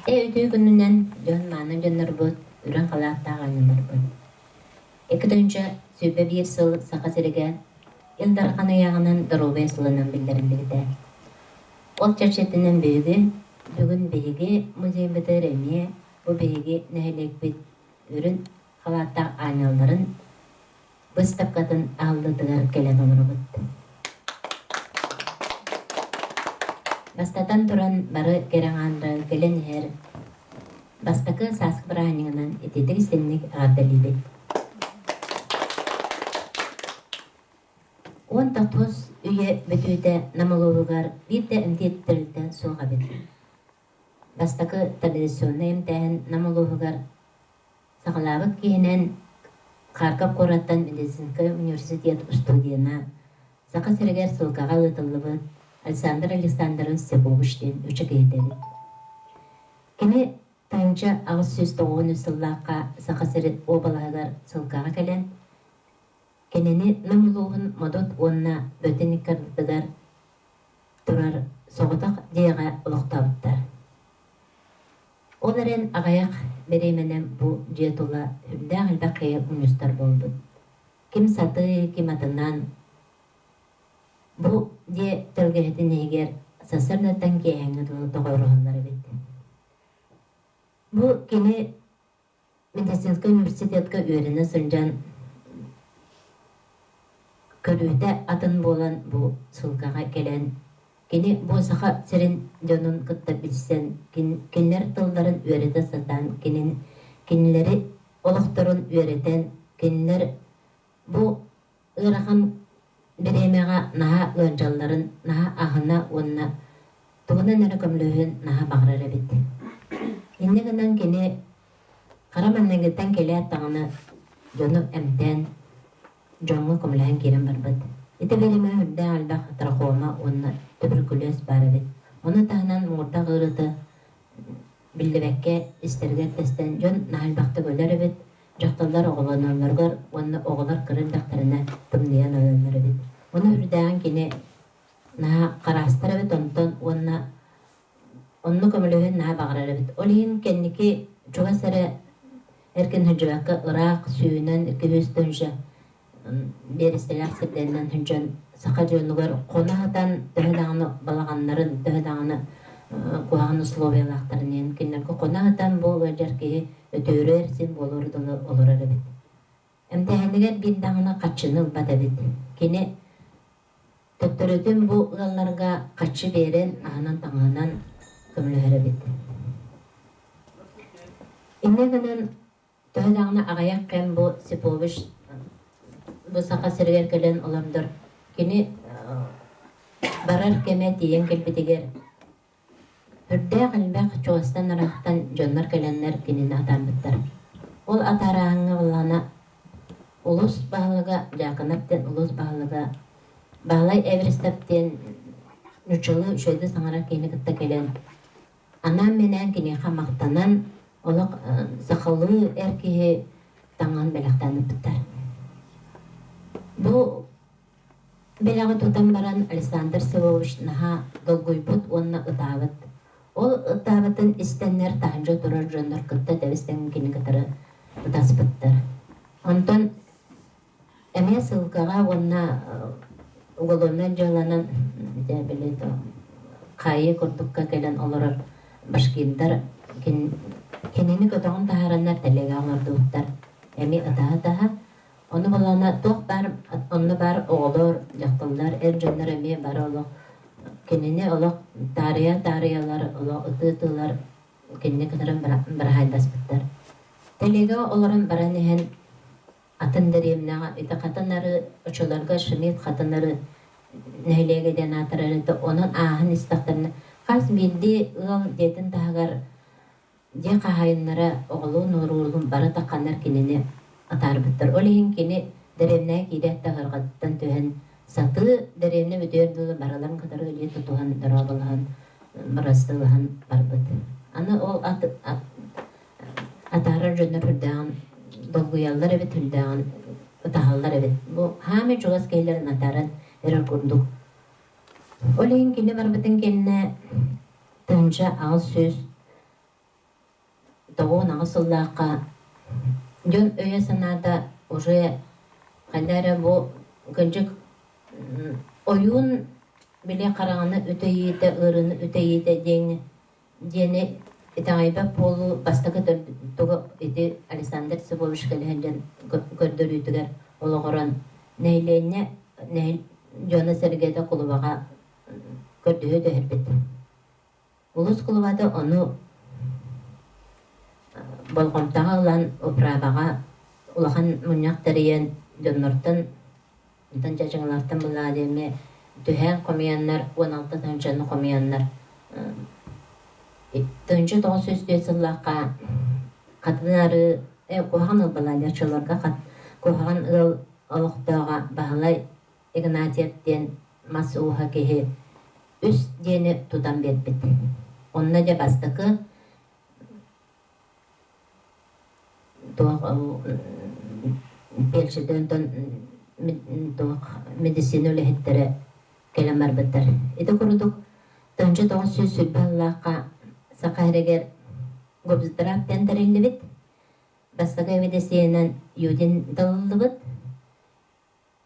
Ötü gününden dön manın dönür bud, ürün kalatta ganılır bud. Ekidince sübbe bir sıl saka sirige, ildar kanı yağının darube sılının bildirin bildi. Ol çerçetinin büyüğü, bugün büyüğü muzey bitir emiye, bu büyüğü nehelek bit ürün kalatta aynalların biz tapkatın aldıdıgar gelen onuru bud. Bastatan turan barı gerangandı gelen her Bastakı sask bırahanıгынан итетик истемник ағардалибет. 19 үйе бүтүйтэ намалуугар бирде эмтиеттерилтен суға бет. Бастакы традиционный эмтээн намалуугар сағалабык киһинэн Харков Кораттан медицинка университет студияна сақа сиригер сылкаға ытыллыбыт Александр Александрович Степовичтен үчекейтебит. Кини Таңча ағыз сөз тоғыны сыллаққа сақасыры обалағар сылқаға кәлен, кенені намылуғын мадот онына бөтініккардығар тұрар соғытақ дейға ұлықтабыттар. Оларын ағаяқ беременен бұ жетула хүлді ағылбақ қайы ұныстар болды. Кім саты, кім атынан бұ де тілгеһетін егер сасырнаттан кейәңі тоғырығылары бетті. Бу кини медицинска университетка үйренә сынжан көрүтә атын болан бу сылкага келен кини бу саха серин жонун кытта билсен кинлер тылдарын үйрәтә сатан кинлери олохторун үйрәтен кинлер бу ырахан беремега наха гөнҗалларын наха ахына онна тугына нәре көмлөһөн наха баграра бит. Иннегенен кини караманнегеттен келе аттағаны жону әмтен жоңы көмләһен керен барбыт. Ите белеме үрдә албақ трахома онна туберкулез бары бит. Оны тағынан мурда ғырыты билдебәкке истергер тестен жон нахалбақты көлері бит. Жақталдар оғыланарларғар, онна оғылар кырын дақтарына тымдиян алынлары бит. Оны үрдәғын кини наha қарастыры бит онтон онна Онну көмөлөһөн наһа багырары бит. Олин кенники чуга сара эркен хөҗәккә Ирак сүйүнән көстөнҗә берестеләр сәбдәннән хөҗән сакаҗонугар конагдан тәһдәгәне балаганнарын тәһдәгәне куагын словиялактарын кеннән конагдан бу вәҗәрки өтөрер син болордылы олорары бит. Әмдә һәнегә биндәгәне качыны бата бит. Кине төттөрөтүн бу галларга качы берен анан таңанан көмөлөһөрө бит. Иннегенен төһдәгәне агаяк кем бу Сипович бу сака сиргер келен оламдыр. Кини барар кеме тиен келбитигер. Үрдә галбак чуастан рахтан жоннар келеннер кинин атарбыттар. Ол атараңы булана улус баһалыга якынаптен улус баһалыга баһалай эверестептен нүчөлү шөйдө саңара кини кытта келен. Анам менен кини хамактанан олық сақалы әркеге таңан бәліқтанып біттар. Бұл бәліғі тұтан баран Александр Севович наға долгойбұт онына ұтабыт. Ол ұтабытын істеннер тағынжа тұрар жондар күтті дәвістен кені кітірі ұтаспыттар. Онтон әме сылқаға онына ұғылуынан жаланан қайы күрдікқа келен олырыр башкиндар кенени көтөңүн тахараннар телеге аңардууттар. Эми ытаха оны балана тох бар, онны бар оголор, жактылдар, жоннор эми бар олох. Кенени олох тариялар, олох ытыытылар кенени кытырын барахайдаспыттар. Телеге олорун баранehen атын деремнага ите катынары очолорга шымет катынары нелегеден атырырыты онун аахын истактарына Хас билди ыл детин тагар де кахайнара оглу нурулун бары такканнар кинени атарбыттар. Олин кини деремне кидет тагыргаттан төһен саты деремне өтөрдү бараларын катары эле тутуган дарабалган барастылган барбыт. Аны ол атары жөнөр хүрдән долгуяллар эбит хүрдән утахаллар эбит. Бу хаме жугас келерин атарын эрер курдук. Олин кини барбытын кенне тынча ağız söz того нагасыллааққа жон өйе санада уже қайдары бұл гынжык ойун биле қарағаны өтейді, ырыны өтейді дені итағайбақ болу бастығы тұғы еті Александр Сыбович кәлігінден көрдірүйтігер олығырын нәйленне жоны сәргеді құлыбаға көрдігі дөйірбет. Улус құлыбады оны болғымтаға ұлан ұпрабаға ұлақан мұняқтарыйын жоннортын жажыңлартын бұла деме түхән қомиянлар 16 таңжаны қомиянлар төнчі 900 сыллаққа қатынары қоған ұлбалайлар чыларға қоған ұл олықтауға бағылай Игнатьевтен масуға кеге үс дені тудан бербет. Онна да бастықы Пелшеден медицина өлігеттері келемер біттір. Еті құрудық төнчі 900 сүлбәллаққа сақайрегер көбіздірақ тендерелі бет. Бастығы медицинен юдин далылы бет.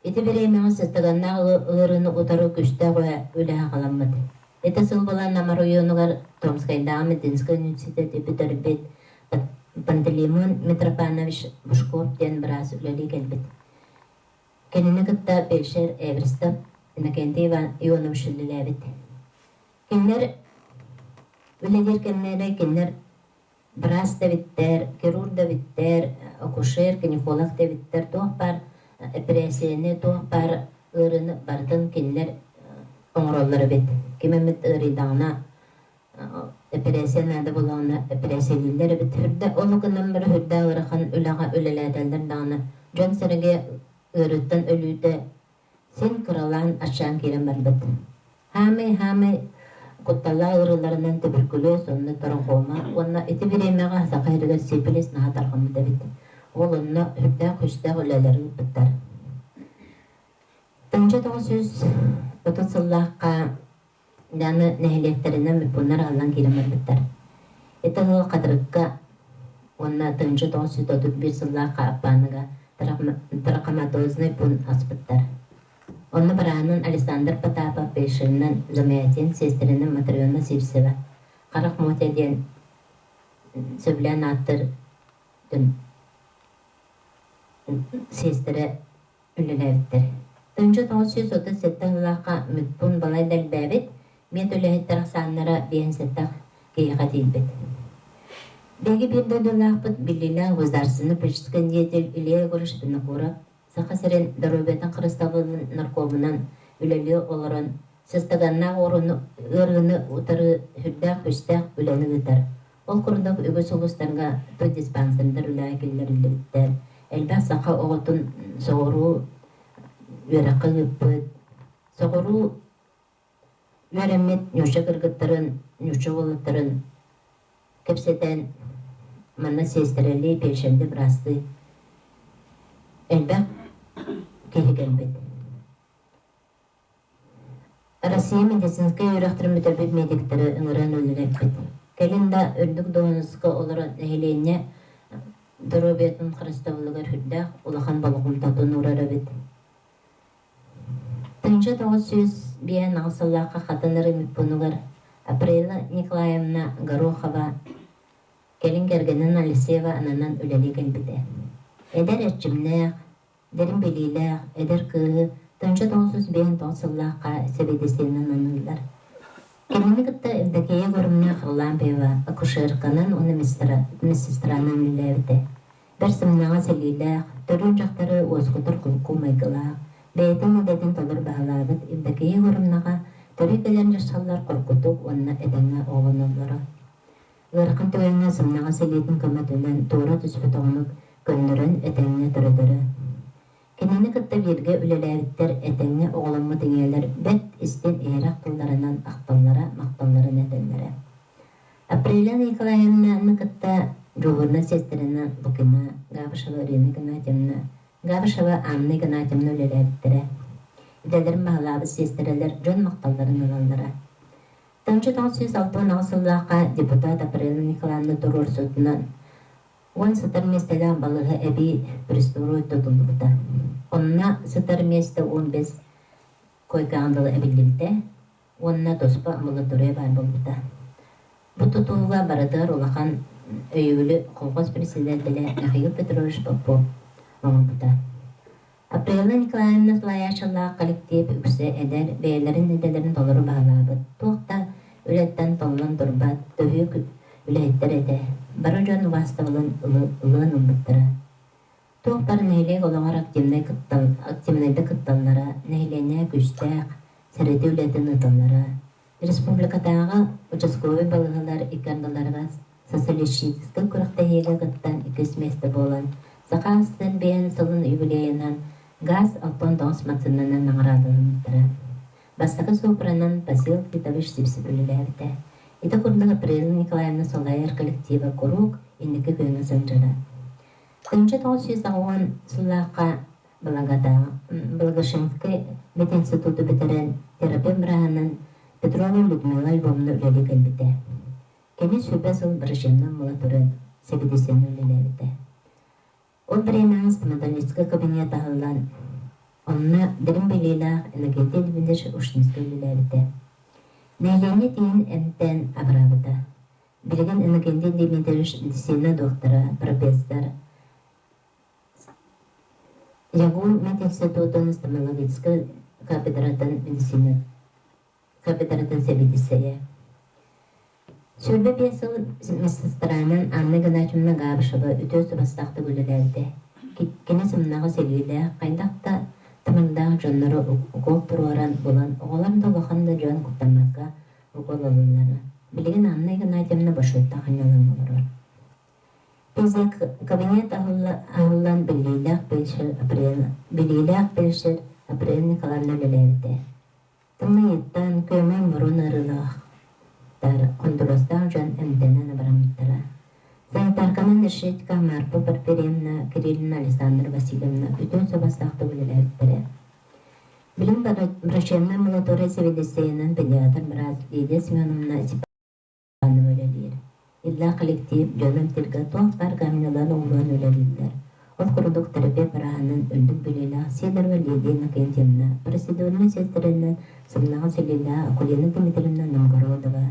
Эти беременна сыстыганна ырыны утары күшті қоя өлі ағаламмады. Эти сыл болан намар уйонугар Томскайдағы Мединский университеті бітірбет Пантелеймон Митрофанович Бушков ден біраз өлелі келбет. Кенені күтті Пельшер Эверстап Иннокентий Ионов шүлілі бет. Кенлер өлелер кенлері кенлер біраз да биттер, хирург да биттер, акушер, гинеколог да биттер тоқ бар. Операцияны тоқ бар ұрыны бардың кенлер оңыролары бет. Кемемет ұридағына операцияны ады болағына операциялилер бет. Хүрді олығынан бір хүрді ұрыған өліға өлеләдәлдер дағына. Жон сіріге ұрыттан өліді сен қыралан ашан керен бар бет. Хамай құтталла ұрыларынан туберкулез, онны тұрғома, онна еті беремеға сақайрыға сепілес наға тарғамы да бет. Ол онна үрді күшті өлелері бұттар. Төнчі 930 сыллаққа даны нәхилектерінен мүппунар алан керемер бұттар. Еті ғыл қадырыққа онна төнчі 931 сыллаққа аппаныға трахоматозный пун аспыттар. Онна баранын Александр Потапов Пельшерінен Замаятин сестерінің Матриона Сивсева. Қарық мотеден сөблен аттыр сестері үліләвіттір. Төнчі 937 ғылаққа мүтпун балай дәлбәбет, мен өләйттір ақсанлара бейін сеттақ кейіға дейбет. Бәгі бірді дұлақпыт білілі ғыздарсыны пішсікен етіл үліе көріш біні қорап, сақасырын дәрөбетін қырыстағының наркобынан үлелі олырын, сыстығанна ұрыны ұтары хүрдәқ үстәқ үләні ұтар. Ол құрындық үгі соғыстарға той диспансеріндер үлі әкелер үліліктер. Әлбәқ сақа оғытын соғыру өрәқы үппіт. Соғыру өрәмет нөші кіргіттірін, нөші олыттырын кепсетен манна сестерелі пешенді бірасты. Әлбәқ кейгенбет. Россия медицинская өрәқтірін мүтәрбет медиктері үңірен өліләппет. Кәлінда үрдік доғынысқы олары нәхиленне дұрубетін қырыстауылығыр хүрдәқ улахан балығым татуын ұрары бет. Тынчы 900 бейін ағысыллаққа қатыныры мүппінуғыр Апрела Николаевна Горохова кәлін кәргенін Алисеева ананан өлелі кәлбіде. Эдер әтчімнәқ, дәрін белейләқ, эдер кығы тынчы 900 бейін тоғысыллаққа себедесенін анылдар. Кәліні күтті evдекеге көрімне қырлан бейва, акушерканын оны медсестранын үләвді. Бір сымнаға селейләқ, түрін жақтары осқытыр құлқу майгылақ, бәйдің өдетін толыр бағалағыд, evдекеге көрімнаға түрі кәлен жасалар қорқытуқ, онына әдәңі оғын олары. Ғырқын төгенге сымнаға селейтін көмет өлен тура түспі тоғынық көнлерін әдәңі түрідірі. Кенені күтті берге үлеләвіттер әтәңі оғылымы деңелер бәт істен әйрақ тұлдарынан ақталлара, мақталларын әтәлері. Апреля Николаевна күтті жоғырна сестерінің бұқына Гавышева Ирина Геннадьевна, Гавышева Анна Тынчы таңсыз алтын асыллақа депутат Апрель Николаевна Турор сотынан он сытар местелі балығы әбі присторой тұтылыпты. Онна сытар месте 15 койка андылы әбілділді, онна доспа амылы тұрай бар болыпты. Бұ тұтылыға барыдығар олақан өйілі қолғыз президентілі Михаил Петрович Попов оңылыпты. Апрель Николаевна Слаяшылла коллектив үксі әдер бәйлерін неделерін толыры бағалабыд. Тоқта үлеттен толын дұрбат, төвік үлеттер әді. Бары жон ваставылын ұлын ұлбыттыра. Тоқ бар нейлек олағар активнайды кытталлара, нейлене күштәк, сәреті үлетін ұталлара. Республикадағы участковый балығылар икардыларға социалистическі күріқтәйегі кыттан 2 месті болан, сақастын бейін сылын юбилейінен газ алпон доғыс мацынынан аңырадылымыттыра. Бастағы сопыранан Пасил Китович сипсипілілерді. Ita kurdaga Апрель Николаевна Солайер коллектива Курук инники көңі сымжыра. Тынчы 910 сыллаққа Благошинский мединституты бітірін терапия мұраһынан Петрова Людмила Львовна үлелі кәлбіті. Кені сөйбе сыл біршемнің мұла тұрын себедесен үлелі. Ол біремен стоматологический кабинет ағылдан онына дірім белейлақ энергетия дебіндер ұшынысты үлелі. Нәйлені дейін әмтен абырабыда. Білген әнігенде Дмитрич медицина доктора, профессор. Ягу мединститутын стоматологический кафедратын медицина, кафедратын себедесея. Сөрбе бесіл медсестранын Анна Геннадьевна Габышева үтөсі бастақты бөлілерді. Кені сымнағы селейлі қайдақта тамырдағы жонлары угол тұруаран болан, оғаларында лоханда жон құттамаққа угол алынлары. Білген Анна Геннадьевна башытта қанялан олар. Бізде кабинет ағылан білейлі белшер Апрель Николаевна лелерді. Тымны еттан көмін бұрын арылақ. Хондурастағы жон әмденен барамыттыра. Санитарканын Решетка Марпа Парперемна, Кириллина Александра Васильевна үтін собастақты білілердері. Білім Брашенна Молотория Севедесейнен педиатр Браз Лидия Семеновна Сипаны өлелер. Илла коллектив жонын тіргі тоқ бар каминалан оңлуан өлелерлер. Ол құрудық терапия парағанын үлдік білелі Сидорова Лидия Накентьевна, процедурный сестерінен сымнағы селелі Акулина Дмитриевна Новгородова,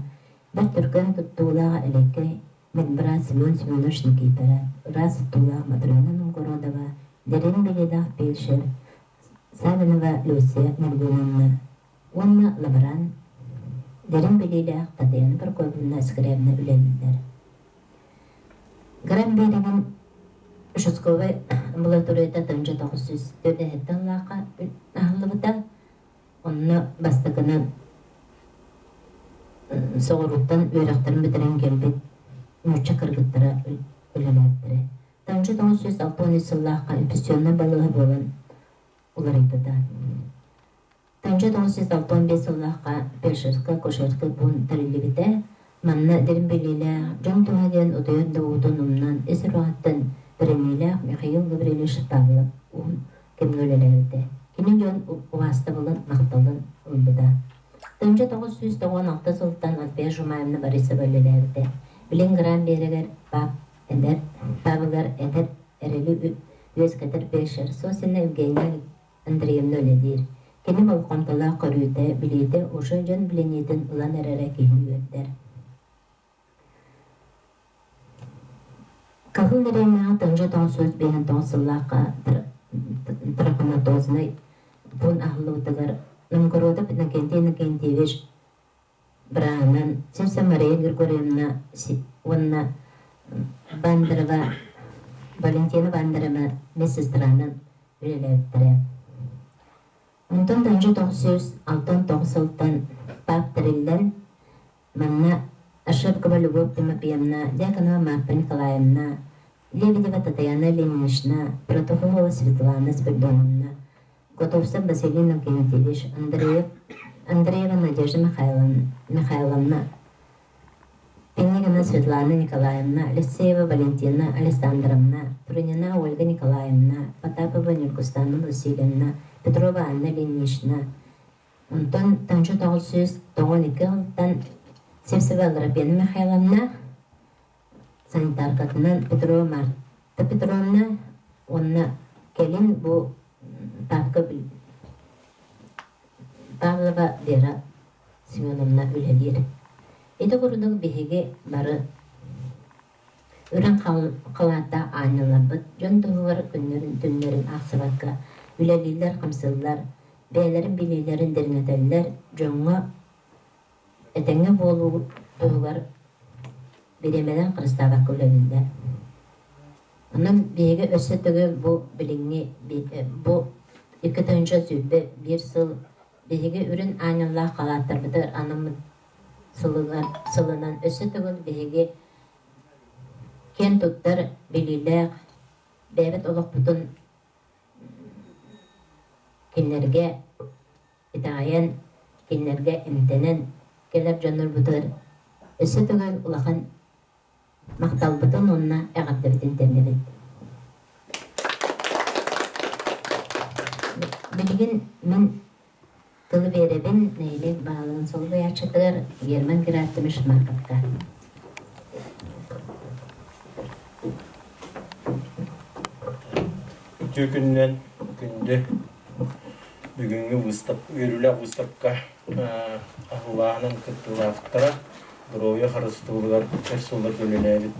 бір түркен тұттуылаға әлеккей Медбрат Семен Семенович Никитара, раз Тула Матрена Новгородова, Дерен Беледах Пельшер, Савинова Люсия Нергуновна, Онна Лабран, Дерен Беледах Татьяна Прокофьевна Скребна үлелілдер. Гран береген Шусковой амбулаторияда тынчы 904 лақа ағылыбыта, онна бастығынан соғыруттан өйрақтарын бітірен келбет Мұрча кыргыттыра үлелердері. Таңжы 960 сыллаққа инфекционна балығы болын олар айтыда. Таңжы 965 сыллаққа пешеркі, кошеркі бұн тәрілігіде манна дерін белейлі жан туғаден ұдайында ұудын ұмнан әсір уағаттан бірінейлі Михаил Гаврилович Павлов кемгі өлелерді. Кені жон уғасты болын мақталын ұлбыда. Таңжы 996 сылттан Альбия Жумаевна Борисова өлелерді. Білен гран берегер Павлар әдір әрелі өз кәдір бешір. Сосына Евгения Андреевна өледер. Кені балқамтала қорүйді, білейді, ұшы жон біленетін ұлан әрәрі кейін өттер. Қағыл дәреймеға таңжы таңсөз бейін таңсыллаққа тұрақына тозыны бұн ағылы ұтығыр. Нұмғыроды нәкенте веш Бранан, Симса Мария Григорьевна, Онна Бандарова, Валентина Бандарова, медсестранын үлелердері. Онтан таңжы 906 пап тірілден манна Ашевкова Любовь Тимофеевна, Дьяконова Марфа Николаевна, Лебедева Татьяна Ленинична, Протопопова Светлана Спиридоновна, Готовцев Василий Накентьевич, Андреева Надежда Михайловна, Пенигина Светлана Николаевна, Алексеева Валентина Александровна, Трунина Ольга Николаевна, Потапова Нюркустана Васильевна, Петрова Анна Ленинична. Онтон таңжы 992 жылдан Севсева Грабена Михайловна, санитар катынан Петрова Марта Петровна, онна келин бу Павлова Вера Семеновна үлелер. Эти курдук беге бары үрен қалата айнылабыт, жон туғылар күннерін ақсыбатқа, үлелилер қамсылар, бәйлерін билейлерін дернетелер, жоңға этеңе болу туғылар беремеден қырыстабақ үлелилер. Онан беге өсі түгі бұл біліңе, бұл 2-нчы сүббе бір сыл беге үрін айнылар қалаттар бұдыр анымын сылынан өсі түгіл беге кен туттар билилер бәбет олық бұтын кенлерге итағаян кенлерге имтенен келер жоныр бұтыр өсі түгіл ұлақан мақтал бұтын онына әғатты бітін тәнебет. Білген мен тылы беребін нәйлек бағалығын сол бұячытығыр Герман Гераттымыш маркатқа. Күннен күнде бүгінгі өрілі выставка ағылағының күттілақтыра дұройы қарыстығылар әрсолар көлеләбіт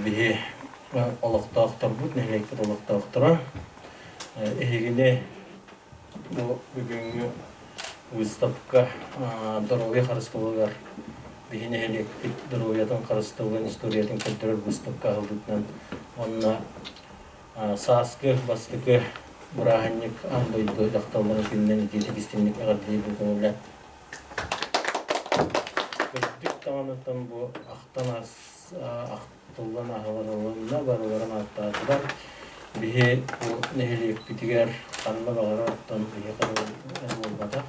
бігі олықтақтар бұд, нәйлектір олықтақтыра егіне бүгінгі выставка дұройы қарыстығылар бігі нәйлектік дұройатын қарыстығылын историятын күттірір выставка ағылдықнан онына Саскы, бастыкы, бұрағанник, аңдойды жақтаулары күннен жетігістенік ағадылығы көңілі. Көттік таманытын бұл ақтан ақтылған ағыларылығына барыларын аттатыдан бігі бұл нәхелек бітігер қанына бағары аттан бігі қарылығы болмада.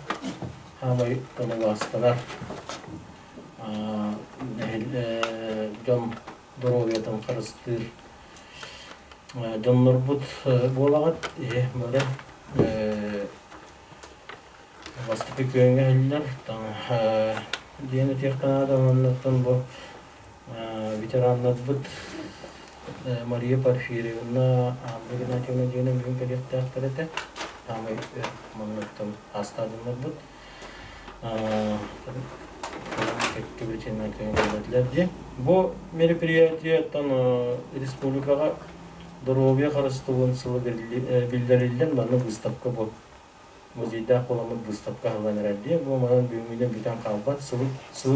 Хамай бұны бастылар жон дұролиятын қарыстыр Жоннор бұд болағат, мөлі бастықы күйенге әлілер. Дені тектен адаманлықтан бұл ветераннат бұд Мария Порфирьевна Андрей Геннадьевна дені бүгін кәлекті ақтар еті. Тамай мұнлықтан астадымар бұд. Бұл мероприятиеттен республикаға Дорогия қарыстығын сылы білдірілден маны выставка бұл. Музейда қоламыд выставка ғыланыр әлде. Бұл маған бүйімеден бүтін қалбат. Сылы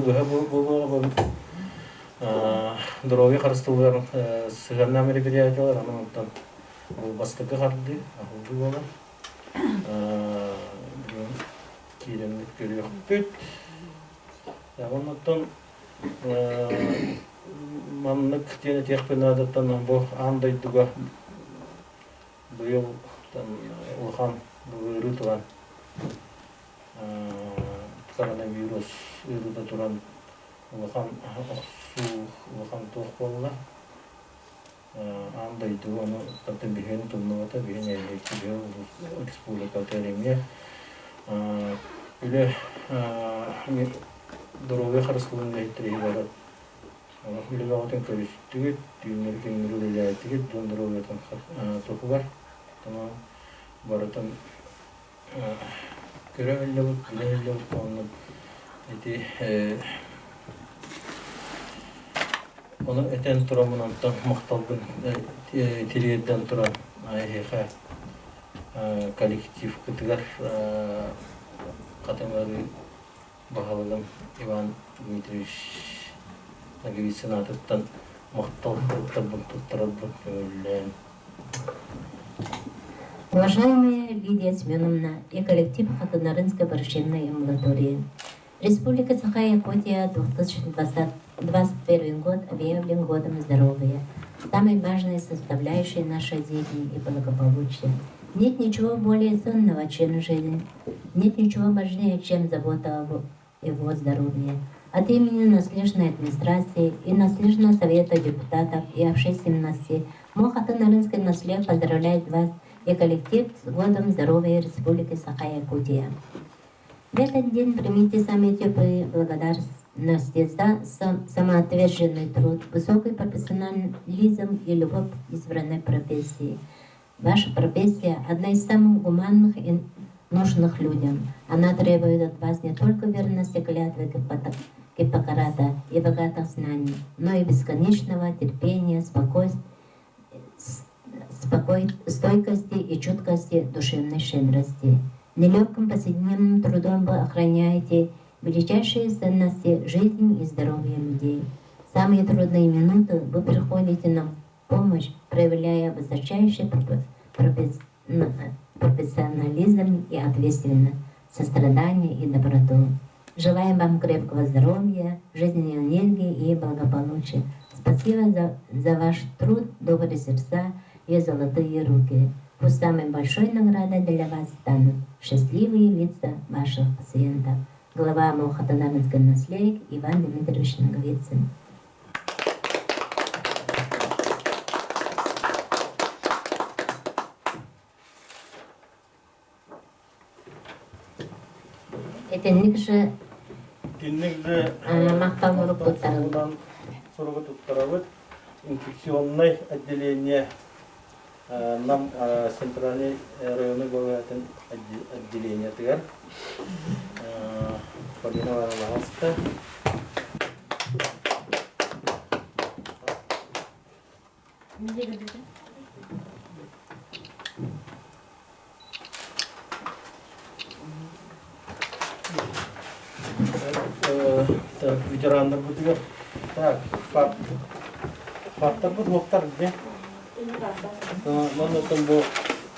бұға болуға бұл. Дорогия қарыстығылар сығырна мероприятиялар. Аныңыттан бұл бастықы қарды. Ақылды болар. Керемдік көрі өкпет. Оныттан Мамнык тені текпен адаттан бұл андайдыға бұйыл ұлған бұғыры тұран коронавирус үйріде тұран ұлған ұқсу ұлған тоқ болыла андайдыға оны тәптен бігені тұлнығата бігені әлейкі бігені республика тәлемге үлі дұролы қарыстылың әйттірегі барады Үлігі ағатын көрістігіт, түйінері кеңірі өлеләйтігіт, жондыры өлетін тоқы бар. Тамам барытын көрі өлі бұд, білі өлі бұд қауынып. Оны әтен тұрамын антан мақталбын терейден тұран айхеға коллектив күтігер қатымлары бағалылым Иван Дмитриевич Нагивисенатыттан мақталбын тұттырабын өлілен. Уважаемая Лидия Семеновна и коллектив Хатанарынской борщевной амбулатории, Республика Саха-Якутия 2021 год объявлен годом здоровья, самой важной составляющей нашей жизни и благополучия. Нет ничего более ценного, чем жизнь. Нет ничего важнее, чем забота о его здоровье. От имени наследной администрации и наследного совета депутатов и общественности Хатанарынской наслед поздравляет вас и коллектив с годом здоровья Республики Саха-Якутия. В этот день примите самые теплые наследство, самоотверженный труд, высокий профессионализм и любовь к избранной профессии. Ваша профессия – одна из самых гуманных и нужных людям. Она требует от вас не только верности клятвы Гиппократа и богатых знаний, но и бесконечного терпения, стойкости и чуткости, душевной щедрости. Нелегким повседневным трудом вы охраняете величайшие ценности жизни и здоровья людей. В самые трудные минуты вы приходите на помощь, проявляя высочайший профессионализм и ответственность, сострадание и доброту. Желаем вам крепкого здоровья, жизненной энергии и благополучия. Спасибо за ваш труд, добрые сердца и золотые руки. Пусть самой большой наградой для вас станут счастливые лица ваших пациентов. Глава Мохатанаминской наследник Иван Дмитриевич Наговицын. Этенникші мақтал болып бұттарылды. Сұрғы тұттарабыт инфекционный отделение нам центральный районный главный отделение тигар. Полина Варнаваста. Так, ветерандар бутыгар. Так, фактор бут хоктар где? Мана там бу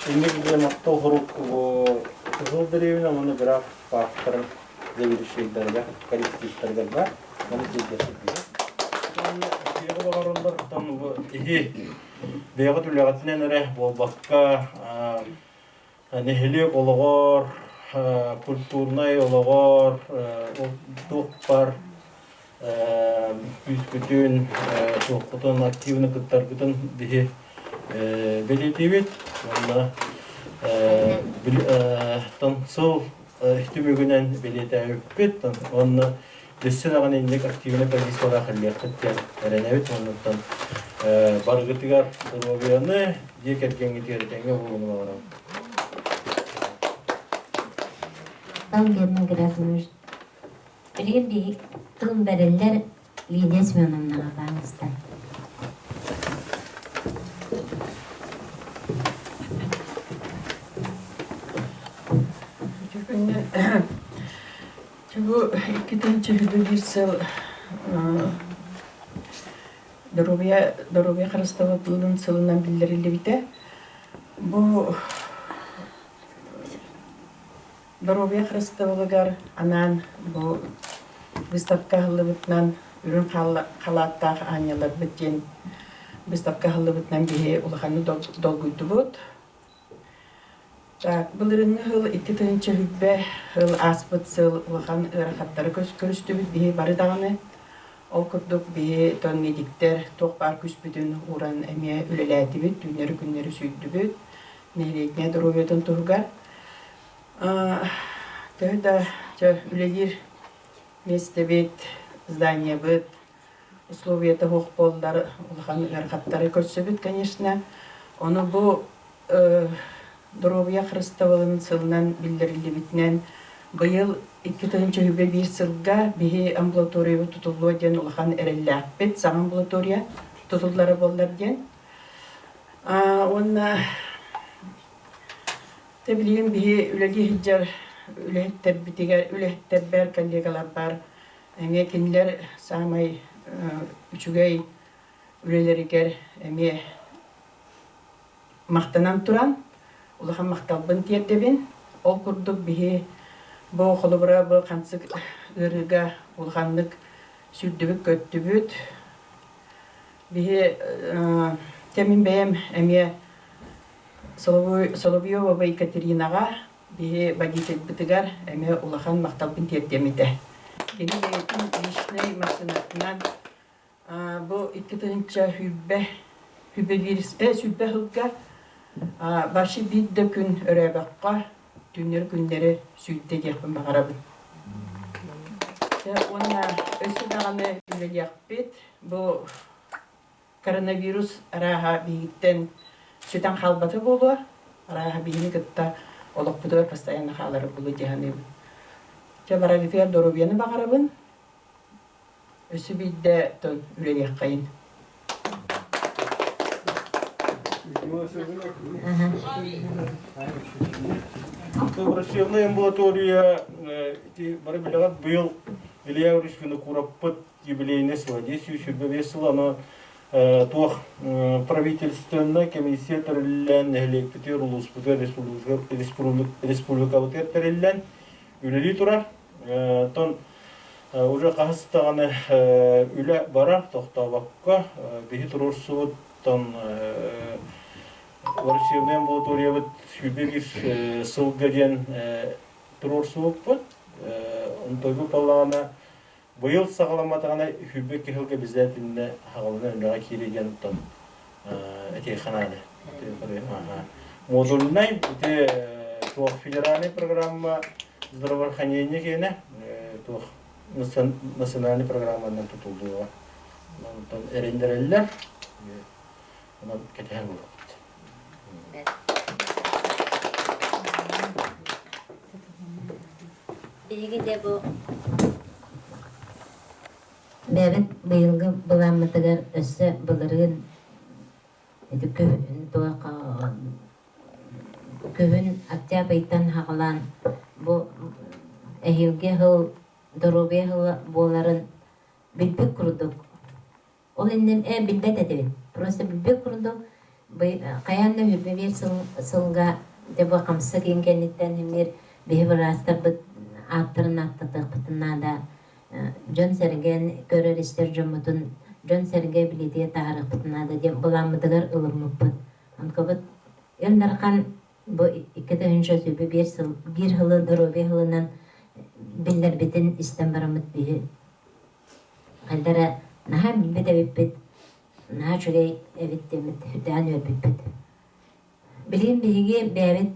имеет мактал груп жол деревня, мана граф фактор завершилдерга, коллективдерга, мана тегесип. Бегала барындар там бегат үлегатнен эре болбакка нехиле ологор культурный ологор тоқпар күн тоқытын активны кыттар күтін бихи белетебет онна сол ихтимөгүнен белетебет онна Десен ағын ендек активны позициялар қылияқтыптен әренәует оннықтан барғытығар дұрбияны дек әркенгі тергенге болуыны бағырам. Талгенің гразмыш. Бірге бейік тұғын бәрелер лидес мөнімнің ағаңызды. Bu ikinci bir sıl Доробия Хрыстоватылının sılından bildirildi bite. Bu Доробия Хрыстовалыгар anan bu выставка hılıbıtnan ürün kalattağ anyalar biten выставка hılıbıtnan bihe ulağanı dolguydu bud. Так, былырыңы хыл 2-нче хүббе хыл аспыт сыл улахан ырахаттары көрүстүбүт бии бары даганы. Ол курдук бии тон медиктер ток бар күспүдүн уран эме үлелетибит, түнөрү күннөрү сүйдүбүт. Нерекне дөрөбөтөн тургар. Төгда үлелир местебет здание бит. Условията хок болдар улахан ырахаттары көрсөбүт, конечно. Оны бу Доробия Хрыстовалының сылынан білдірілді бітінен бұйыл 2-нче бір сылға бейі амбулатория тұтылуы ден ұлған әрілі әппет, саң амбулатория тұтылдары болдар ден. Онна тәбілген бейі үләлі хиджар үләхеттер бітігер, үләхеттер бәр коллегалар бар. Әме кенілер сағамай үчігей үләлерігер әме мақтанан тұран. Улахан мақталбын тиердебин. Ол курдук бихи бу холубра бу кансык ырыга улханнык сүрдүбүк көттүбүт. Бихи темин бэм эмие Соловьева Екатеринага бихи водитель бытыгар эмие улахан макталбын тиердемите. Кени бэйтин личный машинатынан бу 2-нче хүббе вирус сүббе хылга Başı bir de gün örebekka, günleri sүйtte gekpin bakarabın. Ona өсі дағаны үлелияқпет. Бұл коронавирус араға бейгіттен сөйтен қалбаты болу. Араға бейгіні күтті олық бұдыр постоянно қалары болу дегені. Барагитер доробияны бағарабын. Өсі бейді тон үлелияққайын. Врачебная амбулатория барабилягат был Илья Уришкина Кураппат юбилейный сладесью весело, но тух правительственная комиссия териллен электр улуспутер республика териллен үлели турар. Тон уже қағыстағаны үлі барар тоқтабаққа бейі тұрурсуыт тон врачебная амбулатория вот хүбегис сылгаден турурсуыт вот онтойгу паллағана быйыл сағаламатағана хүбек кехілге біздәтінде хағалына үліға кереген тон әтейханады. Модульнай тух федеральный программа здравоохранения кене тух национальный программадан tutulduğu. Ondan erenderler. Ondan ketehen olur. Bilgi de bu Bebek bıyılgı bulanmadıgar össe bulurun kövün aktiyapaytan haqalan bu ehilge hıl Dorobe hıl boların bilbek kurduk. Ol innen bilbet edebin. Просто bilbek kurduk. Kayanla hübbe bir sılga deba kamsa kenkenitten hemir behi bırastar bıt attırın attatık bıtına da John Sergen görür ister jomutun John Sergen bilediye taharık bıtına da dem bulanmadıgar ılımıp bıt. Ankabıt elnarkan bu ikide hünce hübbe bir hılı Dorobe hılından biller bitin istembaramıt bihi. Kaldara naha bilbet evipbet, naha çögey evittemit hüdan örbitbet. Bilgin bihigi bevit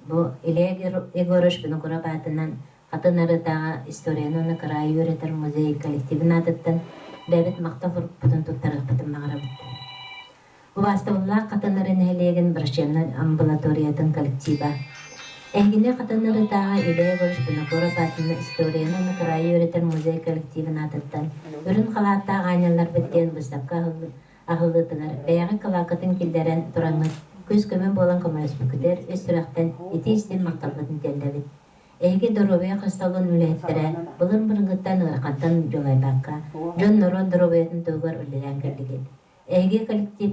bu ileye egoroş bunu kura batından katınları dağa istoriyanını kırayı öğretir müzeyi kolektivin adıttan bevit maktafur putun tuttarık putun mağarabıt. Bu vastavullah katınların helegen brışyanlar ambulatoriyatın kolektiva. Ehgine katınları dağa ileye egoroş bunu kura batından istoriyanını kırayı öğretir müzeyi kolektivin adıttan ürün kalatta ağanyalar bitken bıstapka ahıldıtılar. Beyağı kalakatın kilderen duranlar көз көмөн болан коммунизмикдер өз сүрәктен ити истен макталбытын теллебит. Эйге доробия кысталган үләһеттәре булыр бырынгыттан ыркаттан жолайбакка, жон норо доробиятын төгөр үлелән кирдигит. Эйге коллектив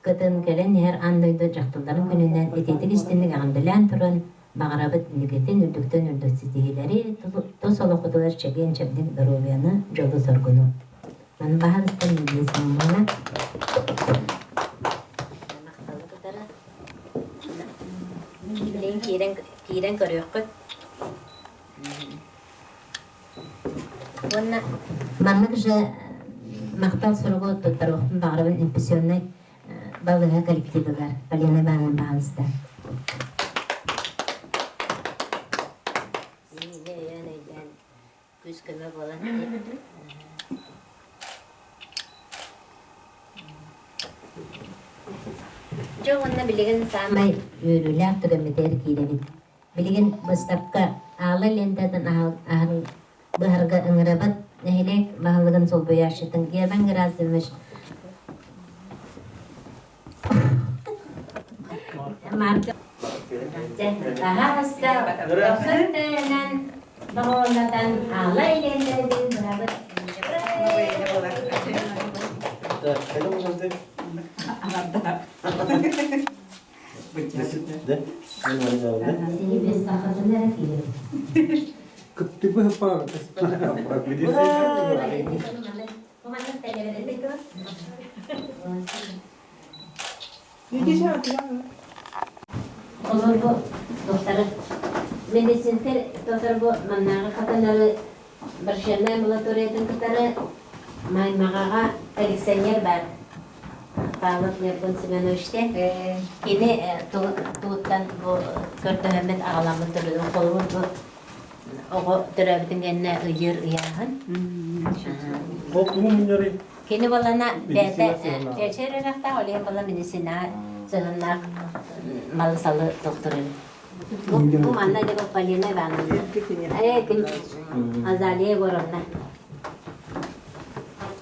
кытын келен һәр андайда жактылдарын күнүнән этетик истенлек аңдылан туран багарабыт нигетен үрдүктен үрдүксизлеги тосолокудулар чеген чебдин доробияны жолу соргуну. Мен баһадыстан низем мана Kiren körüyökküt. Bunna manlıkça maqtal sorugu tuttarıqtın bağırabın impressionay balığa kolektivigar. Balyana bağın bağlısta. Göz köme bolan. Çoğunna bilgin samay yürüler tügemeter kirebit. Bilgin bıstapka ağla lentadan ahıl bıharga ıngırabat nehelek bağlıgın sol boyaşıtın gerben gıraz demiş. Marka. Daha hasta doktordan doğulatan ağla lentadan bırabat. Ketiba apa? Olur bu doktor medisinler doktor bu mannaga katanları bir şeyler ambulatoriyatın kıtarı maymağa Alexander var. Bağlık yapın semen işte. Yine tuğuttan bu kördüğümüz ağlamı türlü kolu bu ogo töröbütün genne ıyır ıyağın. Okumun bunları Kini balana Medisina bete sığınağı. felçererekta olaya bala medisina sığınak malı salı doktoru. Bu manna de bu paline ben. Kim azaliye goronna.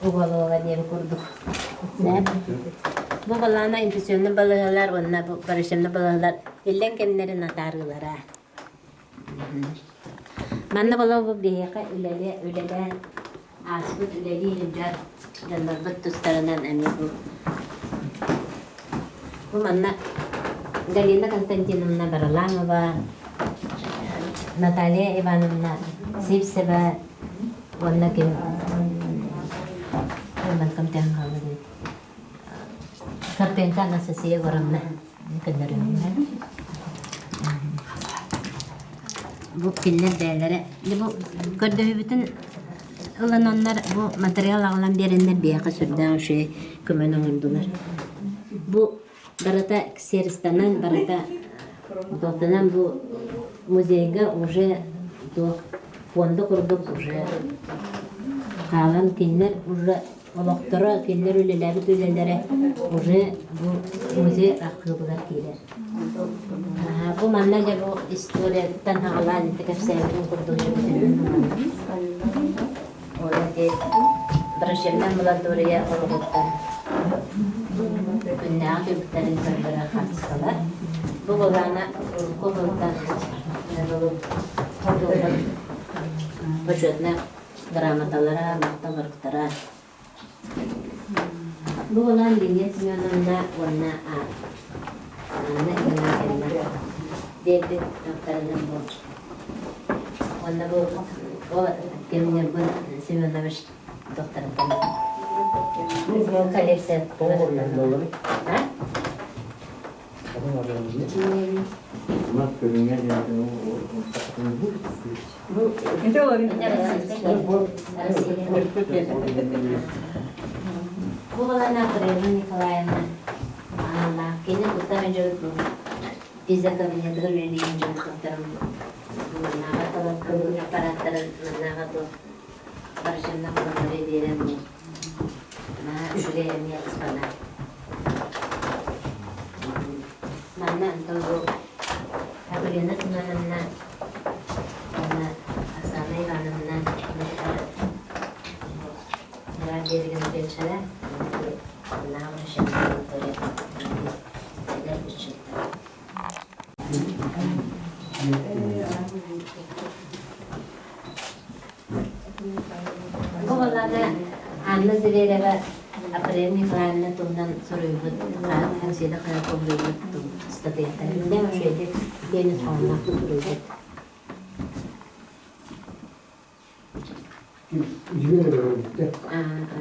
Bu balığa diye kurduk. Ne? Bu balana enfeksiyonlu balıklar onna bu karışımlı balıklar illen kendilerin atarılara. Manna balığı bu biyaka ülele asbut üleli ilimcar jandarbat tustarınan emi bu. Bu manna Galina Konstantinovna Baralamova, Natalia Ivanovna Sipseva, onna kim man kam tang hawli. Karpenka Anastasiya Gorovna kadar. Bu kinler değerleri. Bu gördüğü bütün olanlar bu materyal alan birinden bir yaka sürden şey kümen oldular. Bu barata Seristan'dan barata doktoran bu muzeyga уже до fonda kurduk уже. Kalan kinler уже olaktora kinler öyleleri tüylelere уже bu muzey akıllılar kiler. Bu mannaca bu istoryattan ağlan tekrar sevdiğim kurduğu gibi. Orada Barışımdan Bulandora'ya oluktan. Günne akıbıtların kırgıra katsalar. Bu olana kuruldan Başörtüne gramatalara, maktalarıktara. Bu olan Linya Simyonovna ona ne ilgilenir? Devlet doktorunun bu. Onda bu o kimler bu Simyonovna doktorunun. Bu kalesi doları. Ha? Mat görüngen yani Bu Ne olur? Bu olan Andreyevna Nikolaevna ana kini kutta önce bu bize kabinede verdiğince doktorum naga talan aparatların naga to barışımda kullanmayı diyelim bu na şuraya emniyet ispana mana untuk kabinede sebenarnya karena asalnya karena Nerede bir geçere nama şimdi oraya bir çıktı. Bu arada anne zirvede ve apreni falan tundan soruyu bu her şeyde kadar konuyu statüde ne o şeyde deniz olmak duruyor.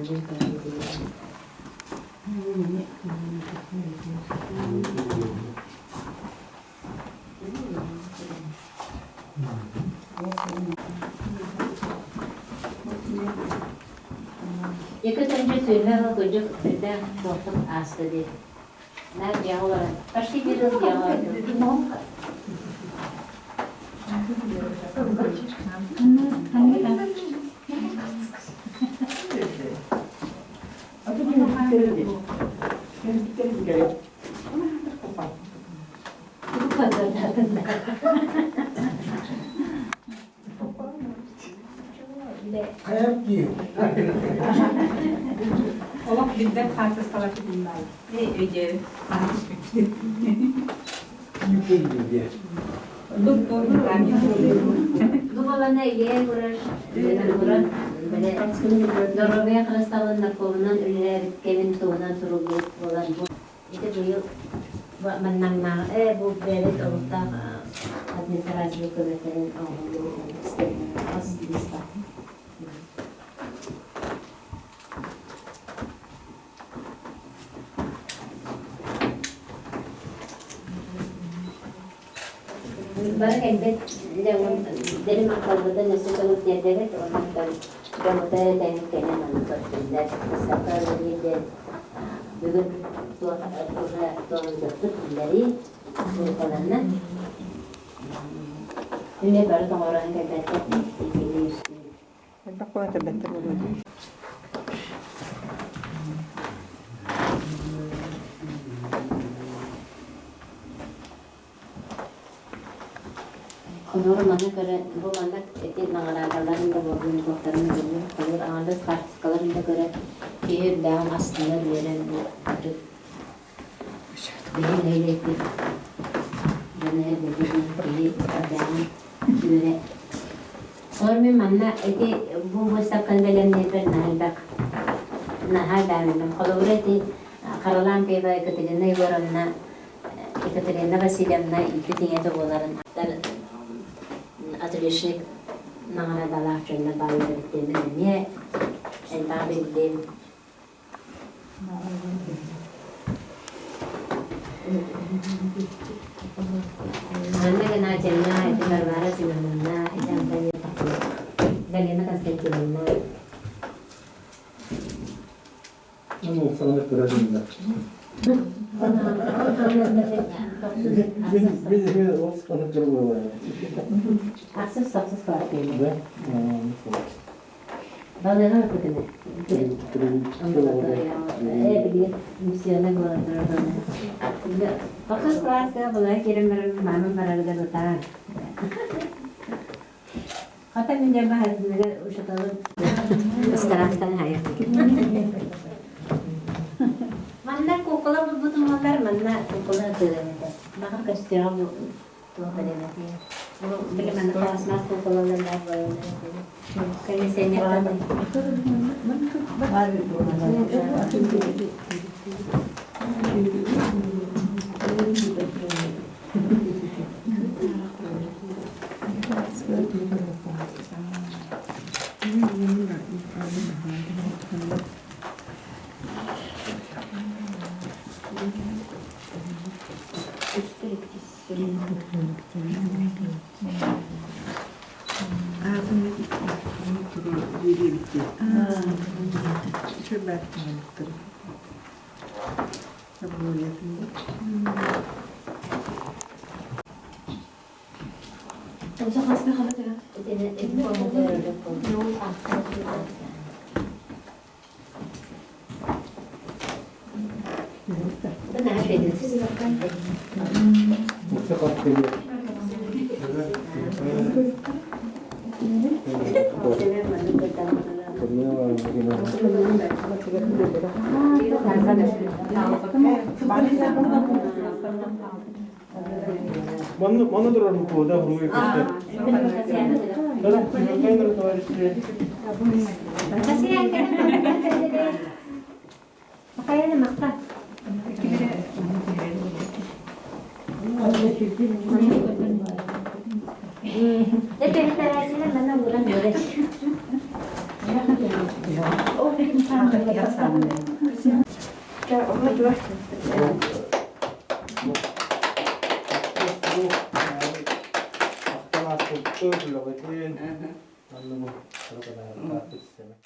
Acil falan değil. Yakıt önce söyleme ve çocuk birden korkup hasta değil. Nerede yağlar? Başka bir yıl yağlar. Bu kadar da. Kayak ki. Allah bizden karşı salakı bunlar. Ne öce. Yüklü diye. Doktor Bu balana ilgiye kurar. Böyle Dorobaya Kırıstalı'nın kovunan ünlüler Kevin Tuğunan Turullu olan bu. İşte bu yıl menangna bu devlet olup da administrasyon kuvvetlerin ağırlığı aslında. Barang elbet jangan dari makalbatan nasa kalut niya direct o nagtan gamotay tayo kanya manukot dan saka lagi dan begitu tuan dapat dari sultanan Üne barı da oranı da better. Bak bu da better olur. Onur mana göre bu mana eti nağaralarında bulduğum doktorun görüyor. Onur ağırda partikalarında göre bir devam aslında veren bu bir leylekli döner bir devam böyle. Sonra mana eti bu mustakan gelen nefer nalbak nahal devam. Kalor eti karalan peyva ekaterina yoranna ekaterina Vasilyevna ikitiye de bunların atölyeşlik nağara dalak jönne bayır ettiğini niye elbağ bildiğim anne gana cenna eti barbara sinanına eti amtanya takıyor galena kastettiğinna Ama sana hep bırakın. Beni o sana kırmıyor yani. Aksız saksız var değil mi? Ve Balena mı kutunu? Biliyor, misyona gönderdim. Bakın klasta bulay kirim mamam beraber tutar. Hatta mince bahasını uşakalım. İstirahatan hayat. Manna kokula bu tumanlar manna kokula tırmında. Bakın kaçtıran bu tuhanede. Bu bilemem klasmas kokulalar var. Kayı seni var. Olsa hasta kalır ya. Ben her şeyden siz bakın. Mutlaka geliyor. Kırmıyor var bugün. Mana durar mı koda huruyu kişte. Tabii kuyruğundan da var işte. Makanya makta. Depende terasinya mana bulan boleh. O benim tanrım yapsam. Ya ona dur. Hasta nasıl tutuyor, lo que tiene. Anlamı.